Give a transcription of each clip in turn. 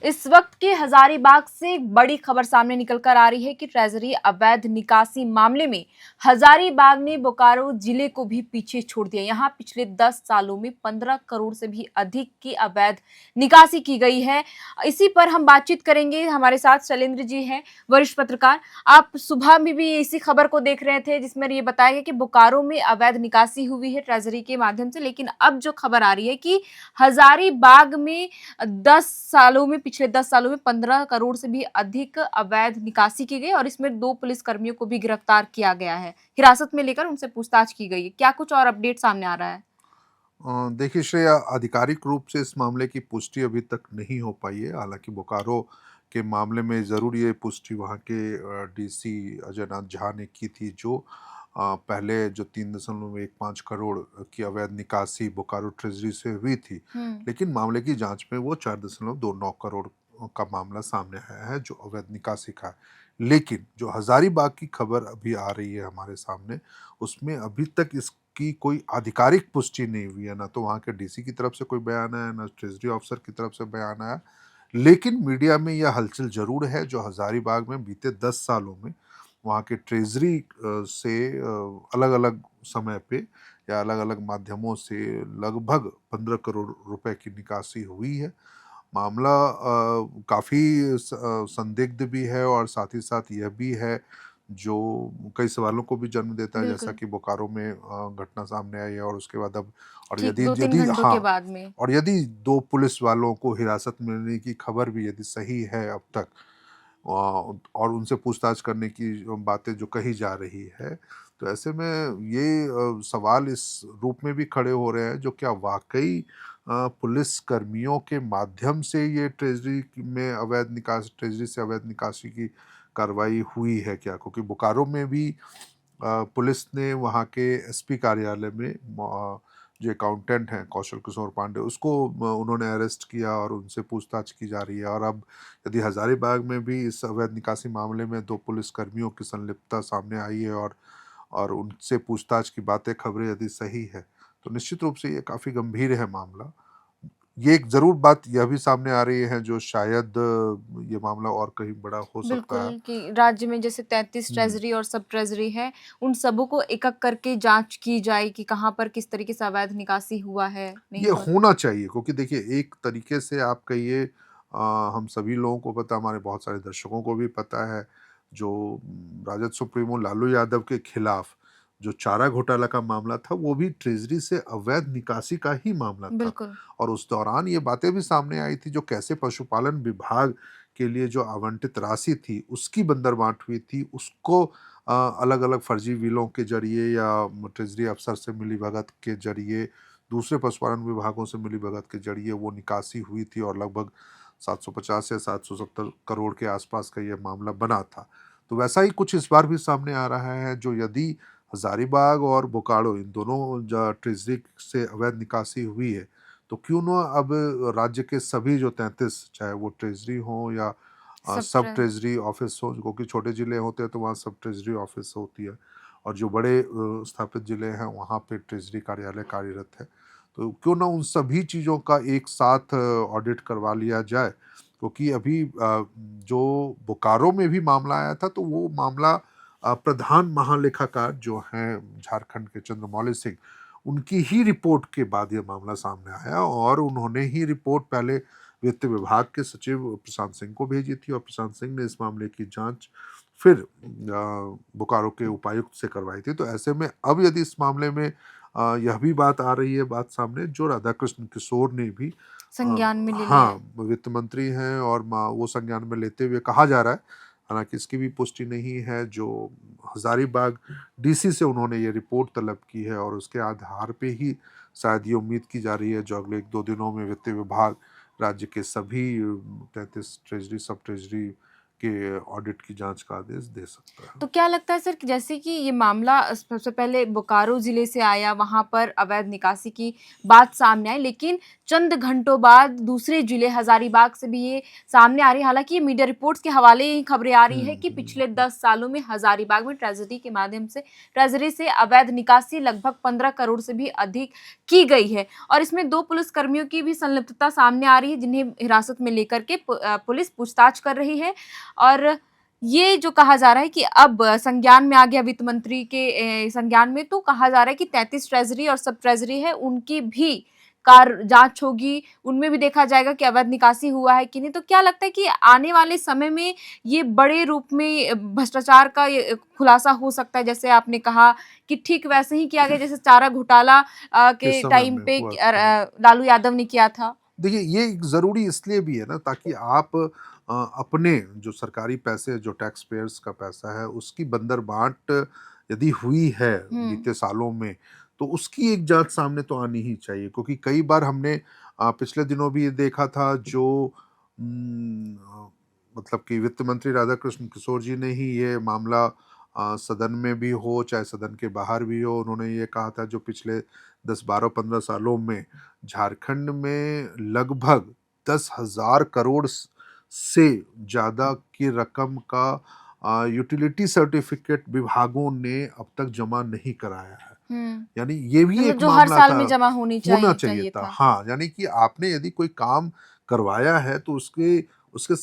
इस वक्त के हजारीबाग से एक बड़ी खबर सामने निकल कर आ रही है कि ट्रेजरी अवैध निकासी मामले में हजारीबाग ने बोकारो जिले को भी पीछे छोड़ दिया। यहां पिछले 10 सालों में 15 करोड़ से भी अधिक की अवैध निकासी की गई है। इसी पर हम बातचीत करेंगे। हमारे साथ शैलेंद्र जी हैं, वरिष्ठ पत्रकार। आप सुबह में भी इसी खबर को देख रहे थे जिसमें ये बताया गया कि बोकारो में अवैध निकासी हुई है ट्रेजरी के माध्यम से, लेकिन अब जो खबर आ रही है कि हजारीबाग में 10 सालों में 15 करोड़ से भी अधिक अवैध निकासी की गई और इसमें 2 पुलिस कर्मियों को भी गिरफ्तार किया गया है। हिरासत में लेकर उनसे पूछताछ की गई है। क्या कुछ और अपडेट सामने आ रहा है? देखिए श्रेया, आधिकारिक रूप से इस मामले की पुष्टि अभी तक नहीं हो पाई है। हालांकि बोकारो के मामले में ज़रूर ये पुष्टि वहाँ के डीसी अजय नाथ झा ने की थी, जो पहले जो 3.15 करोड़ की अवैध निकासी बोकारो ट्रेजरी से हुई थी, लेकिन मामले की जांच में वो 4.29 करोड़ का मामला सामने आया है जो अवैध निकासी का है। लेकिन जो हजारीबाग की खबर अभी आ रही है हमारे सामने, उसमें अभी तक की कोई आधिकारिक पुष्टि नहीं हुई है। ना तो वहाँ के डीसी की तरफ से कोई बयान आया, ना ट्रेजरी ऑफिसर की तरफ से बयान आया। लेकिन मीडिया में यह हलचल जरूर है जो हजारीबाग में बीते 10 सालों में वहाँ के ट्रेजरी से अलग अलग समय पे या अलग अलग माध्यमों से लगभग 15 करोड़ रुपए की निकासी हुई है। मामला काफ़ी संदिग्ध भी है और साथ ही साथ यह भी है जो कई सवालों को भी जन्म देता है, जैसा बिल्कुल। कि बोकारो में घटना सामने आई है और उसके बाद अब और ठीक यदि 2-3 यदि घंटों के हाँ, बाद में। और यदि 2 पुलिस वालों को हिरासत में लेने की खबर भी यदि सही है अब तक, और उनसे पूछताछ करने की जो बातें जो कही जा रही है, तो ऐसे में ये सवाल इस रूप में भी खड़े हो रहे हैं, जो क्या वाक़ई पुलिस कर्मियों के माध्यम से ये ट्रेजरी से अवैध निकासी की कार्रवाई हुई है क्या? क्योंकि बोकारो में भी पुलिस ने वहाँ के एसपी कार्यालय में जो अकाउंटेंट हैं कौशल किशोर पांडे, उसको उन्होंने अरेस्ट किया और उनसे पूछताछ की जा रही है। और अब यदि हजारीबाग में भी इस अवैध निकासी मामले में 2 पुलिस कर्मियों की संलिप्तता सामने आई है और उनसे पूछताछ की बातें, खबरें यदि सही है, तो निश्चित रूप से ये काफ़ी गंभीर है मामला। ये एक ज़रूर बात यह भी सामने आ रही है जो शायद ये मामला और कहीं बड़ा हो सकता है। बिल्कुल, कि राज्य में जैसे 33 हुँ। ट्रेजरी और सब ट्रेजरी है, उन सबों को एक-एक करके जाँच की जाए कि कहाँ पर किस तरीके से अवैध निकासी हुआ है, नहीं ये हुआ। होना चाहिए क्योंकि देखिए, एक तरीके से आप कहिए, हम सभी लोगों को पता, हमारे बहुत सारे दर्शकों को भी पता है, जो राजद सुप्रीमो लालू यादव के खिलाफ जो चारा घोटाला का मामला था, वो भी ट्रेजरी से अवैध निकासी का ही मामला था। बिल्कुल। और उस दौरान ये बातें भी सामने आई थी, जो कैसे पशुपालन विभाग के लिए जो आवंटित राशि थी उसकी बंदरबांट हुई थी, उसको अलग अलग फर्जी बिलों के जरिए या ट्रेजरी अफसर से मिलीभगत के जरिए, दूसरे पशुपालन विभागों से मिलीभगत के जरिए वो निकासी हुई थी और लगभग 750 या 770 करोड़ के आसपास का ये मामला बना था। तो वैसा ही कुछ इस बार भी सामने आ रहा है, जो यदि हजारीबाग और बोकारो इन दोनों ट्रेजरी से अवैध निकासी हुई है, तो क्यों ना अब राज्य के सभी जो 33, चाहे वो ट्रेजरी हो या सब सब ट्रे ट्रेजरी ऑफिस हो, क्योंकि छोटे जिले होते हैं तो वहाँ सब ट्रेजरी ऑफिस होती है, और जो बड़े स्थापित जिले हैं वहाँ पे ट्रेजरी कार्यालय कार्यरत है। तो क्यों ना उन सभी चीज़ों का एक साथ ऑडिट करवा लिया जाए, क्योंकि अभी जो बोकारो में भी मामला आया था, तो वो मामला प्रधान महालेखाकार जो हैं झारखंड के चंद्रमौली सिंह, उनकी ही रिपोर्ट के बाद ये मामला सामने आया और उन्होंने ही रिपोर्ट पहले वित्त विभाग के सचिव प्रशांत सिंह को भेजी थी और प्रशांत सिंह ने इस मामले की जांच फिर बोकारो के उपायुक्त से करवाई थी। तो ऐसे में अब यदि इस मामले में यह भी बात आ रही है, बात सामने, जो राधाकृष्ण किशोर ने भी संज्ञान में ले लिया है। हाँ, वित्त मंत्री हैं और वो संज्ञान में लेते हुए कहा जा रहा है, हालांकि इसकी भी पुष्टि नहीं है, जो हजारीबाग डीसी से उन्होंने ये रिपोर्ट तलब की है और उसके आधार पे ही शायद ये उम्मीद की जा रही है जो अगले 1-2 दिनों में वित्त विभाग राज्य के सभी 33 ट्रेजरी, सब ट्रेजरी के ऑडिट की जांच का आदेश दे सकता है। तो क्या लगता है सर कि जैसे कि ये मामला सबसे पहले बोकारो जिले से आया, वहां पर अवैध निकासी की बात सामने आई, लेकिन चंद घंटों बाद दूसरे जिले हजारीबाग से भी ये सामने आ रही है। हालांकि ये मीडिया रिपोर्ट्स के हवाले ही खबरें आ रही है कि पिछले 10 सालों में हजारीबाग में ट्रेजरी के माध्यम से ट्रेजरी से अवैध निकासी लगभग 15 करोड़ से भी अधिक की गई है, और इसमें 2 पुलिस कर्मियों की भी संलिप्तता सामने आ रही है, जिन्हें हिरासत में लेकर के पुलिस पूछताछ कर रही है। और ये जो कहा जा रहा है कि अब संज्ञान में आ गया वित्त मंत्री के संज्ञान में, तो कहा जा रहा है कि 33 ट्रेजरी और सब ट्रेजरी है, उनकी भी जांच होगी, उनमें भी देखा जाएगा कि अवैध निकासी हुआ है कि नहीं। तो क्या लगता है कि आने वाले समय में ये बड़े रूप में भ्रष्टाचार का ये खुलासा हो सकता है, जैसे आपने कहा कि ठीक वैसे ही किया गया जैसे चारा घोटाला के के समय टाइम में पे हुआ था। लालू यादव ने किया था। देखिए, ये ज़रूरी इसलिए भी है ना, ताकि आप अपने जो सरकारी पैसे, जो टैक्स पेयर्स का पैसा है, उसकी बंदरबांट यदि हुई है हुँ। बीते सालों में, तो उसकी एक जांच सामने तो आनी ही चाहिए। क्योंकि कई बार हमने पिछले दिनों भी ये देखा था, जो मतलब कि वित्त मंत्री राधाकृष्ण किशोर जी ने ही ये मामला सदन में भी हो, चाहे सदन के बाहर भी हो, उन्होंने ये कहा था, जो पिछले 10, 12, 15 सालों में झारखंड में लगभग 10,000 करोड़ से ज़्यादा की रकम का यूटिलिटी सर्टिफिकेट विभागों ने अब तक जमा नहीं कराया है। हुँ। यानी ये भी मतलब एक जो हर मामला साल था, में जमा होनी होना चाहिए चाहिए चाहिए था। था। हाँ, यानी कि आपने यदि कोई काम करवाया है, तो उसके उसके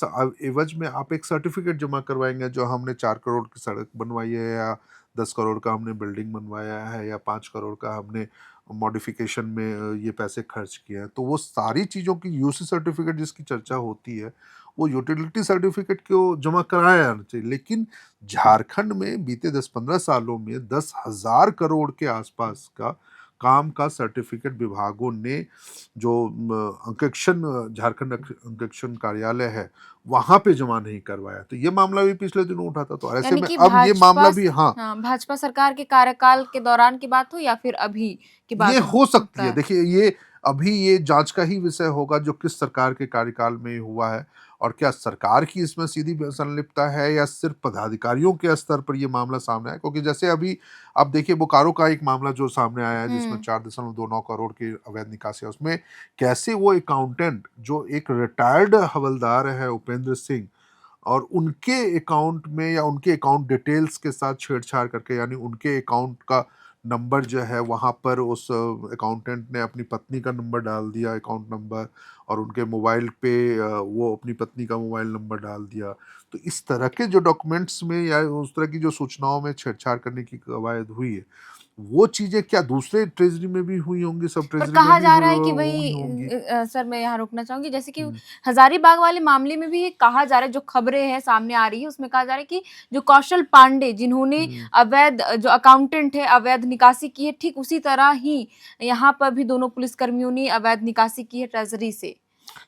एवज में आप एक सर्टिफिकेट जमा करवाएंगे, जो हमने 4 करोड़ की सड़क बनवाई है, या 10 करोड़ का हमने बिल्डिंग बनवाया है, या 5 करोड़ का हमने मॉडिफिकेशन में ये पैसे खर्च किए हैं। तो वो सारी चीज़ों की यूसी सर्टिफिकेट जिसकी चर्चा होती है, वो यूटिलिटी सर्टिफिकेट को जमा कराया जाना चाहिए। लेकिन झारखंड में बीते 10-15 सालों में 10,000 करोड़ के आसपास का काम का सर्टिफिकेट विभागों ने, जो अंकेक्षण झारखंड अंकेक्षण कार्यालय है, वहाँ पे जमा नहीं करवाया। तो ये मामला भी पिछले दिनों उठा था। तो ऐसे यानी में कि अब ये मामला भी, हाँ, हाँ, भाजपा सरकार के कार्यकाल के दौरान की बात हो या फिर अभी की ये बात हो हो सकती सकता है। है। देखिए, ये अभी ये जाँच का ही विषय होगा, जो किस सरकार के कार्यकाल में हुआ है, और क्या सरकार की इसमें सीधी संलिप्तता है, या सिर्फ़ पदाधिकारियों के स्तर पर ये मामला सामने आया। क्योंकि जैसे अभी आप देखिए, बोकारो का एक मामला जो सामने आया है, जिसमें हुँ। 4.29 करोड़ की अवैध निकासी है, उसमें कैसे वो अकाउंटेंट, जो एक रिटायर्ड हवलदार है उपेंद्र सिंह, और उनके अकाउंट में, या उनके अकाउंट डिटेल्स के साथ छेड़छाड़ करके, यानी उनके अकाउंट का नंबर जो है, वहाँ पर उस अकाउंटेंट ने अपनी पत्नी का नंबर डाल दिया, अकाउंट नंबर, और उनके मोबाइल पे वो अपनी पत्नी का मोबाइल नंबर डाल दिया। तो इस तरह के जो डॉक्यूमेंट्स में, या उस तरह की जो सूचनाओं में छेड़छाड़ करने की कवायद हुई है, वो चीज़ें क्या दूसरे ट्रेज़री में भी हुई होंगी, सब पर ट्रेज़री में कहा भी जा रहा है कि हुई होंगी? सर मैं यहाँ रोकना चाहूँगी, जैसे कि हुँ, हज़ारीबाग वाले मामले में भी ये कहा जा रहा है, जो खबरें हैं सामने आ रही है, उसमें कहा जा रहा है कि जो कौशल पांडे जिन्होंने हुँ। अवैध जो अकाउंटेंट है, अवैध निकासी की है, ठीक उसी तरह ही यहाँ पर भी दोनों पुलिसकर्मियों ने अवैध निकासी की है ट्रेज़री से।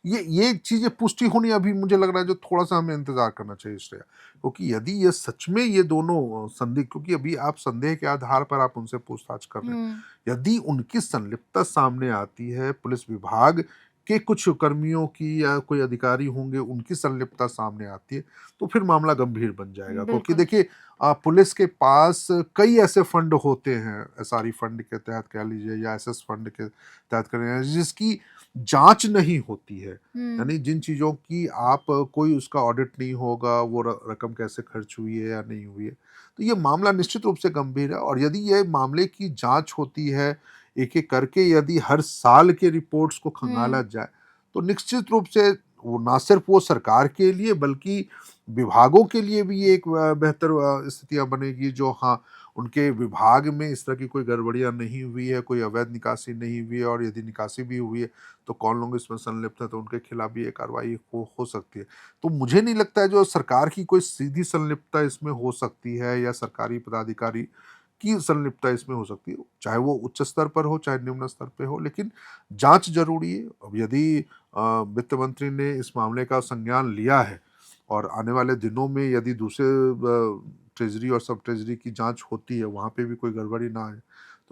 ये चीज़ें पुष्टि होनी अभी मुझे लग रहा है, जो थोड़ा-सा हमें इंतज़ार करना चाहिए श्रेया। क्योंकि यदि ये सच में ये दोनों संदिग्ध, क्योंकि अभी आप संदेह के आधार पर आप उनसे पूछताछ कर रहे हुँ। हैं। यदि उनकी संलिप्तता सामने आती है, पुलिस विभाग के कुछ कर्मियों की, या कोई अधिकारी होंगे उनकी संलिप्तता सामने आती है, तो फिर मामला गंभीर बन जाएगा। क्योंकि बिल्कुल। देखिए, पुलिस के पास कई ऐसे फंड होते हैं, एसआरई फंड के तहत कह लीजिए, या एसएस फंड के तहत करें, जिसकी जाँच नहीं होती है। हुँ। यानी जिन चीज़ों की आप कोई उसका ऑडिट नहीं होगा, वो रकम कैसे खर्च हुई है या नहीं हुई है। तो ये मामला निश्चित रूप से गंभीर है, और यदि ये मामले की जाँच होती है, एक-एक करके यदि हर साल के रिपोर्ट्स को खंगाला हुँ। जाए, तो निश्चित रूप से वो ना सिर्फ़ वो सरकार के लिए, बल्कि विभागों के लिए भी ये एक बेहतर स्थितियाँ बनेगी, जो, हाँ, उनके विभाग में इस तरह की कोई गड़बड़ियाँ नहीं हुई है, कोई अवैध निकासी नहीं हुई है, और यदि निकासी भी हुई है, तो कौन लोग इसमें संलिप्त हैं, तो उनके खिलाफ भी ये कार्रवाई हो सकती है। तो मुझे नहीं लगता है जो सरकार की कोई सीधी संलिप्तता इसमें हो सकती है, या सरकारी पदाधिकारी की संलिप्तता इसमें हो सकती है। चाहे वो उच्च स्तर पर हो, चाहे निम्न स्तर पे हो, लेकिन जाँच ज़रूरी है। अब यदि वित्त मंत्री ने इस मामले का संज्ञान लिया है, और आने वाले दिनों में यदि दूसरे ट्रेज़री और सब ट्रेज़री की जाँच होती है, वहाँ पे भी कोई गड़बड़ी ना आए,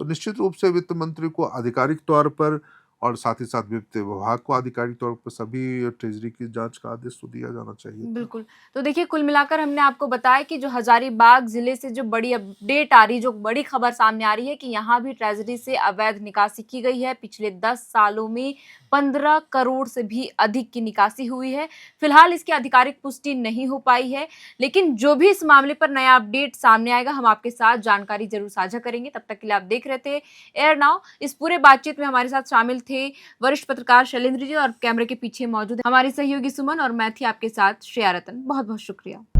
तो निश्चित रूप से वित्त मंत्री को आधिकारिक तौर पर और साथ ही साथ वित्त विभाग को आधिकारिक तौर पर सभी ट्रेजरी की जांच का आदेश तो दिया जाना चाहिए था। बिल्कुल। तो देखिए, कुल मिलाकर हमने आपको बताया कि जो हज़ारीबाग ज़िले से जो बड़ी अपडेट आ रही है, जो बड़ी खबर सामने आ रही है कि यहाँ भी ट्रेज़री से अवैध निकासी की गई है। पिछले 10 सालों में 15 करोड़ से भी अधिक की निकासी हुई है। फिलहाल इसकी आधिकारिक पुष्टि नहीं हो पाई है, लेकिन जो भी इस मामले पर नया अपडेट सामने आएगा, हम आपके साथ जानकारी ज़रूर साझा करेंगे। तब तक के लिए आप देख रहे थे एयर नाउ। इस पूरे बातचीत में हमारे साथ शामिल थे वरिष्ठ पत्रकार शैलेंद्र जी और कैमरे के पीछे मौजूद हमारी सहयोगी सुमन और मैं थी आपके साथ श्रेया रतन। बहुत बहुत शुक्रिया।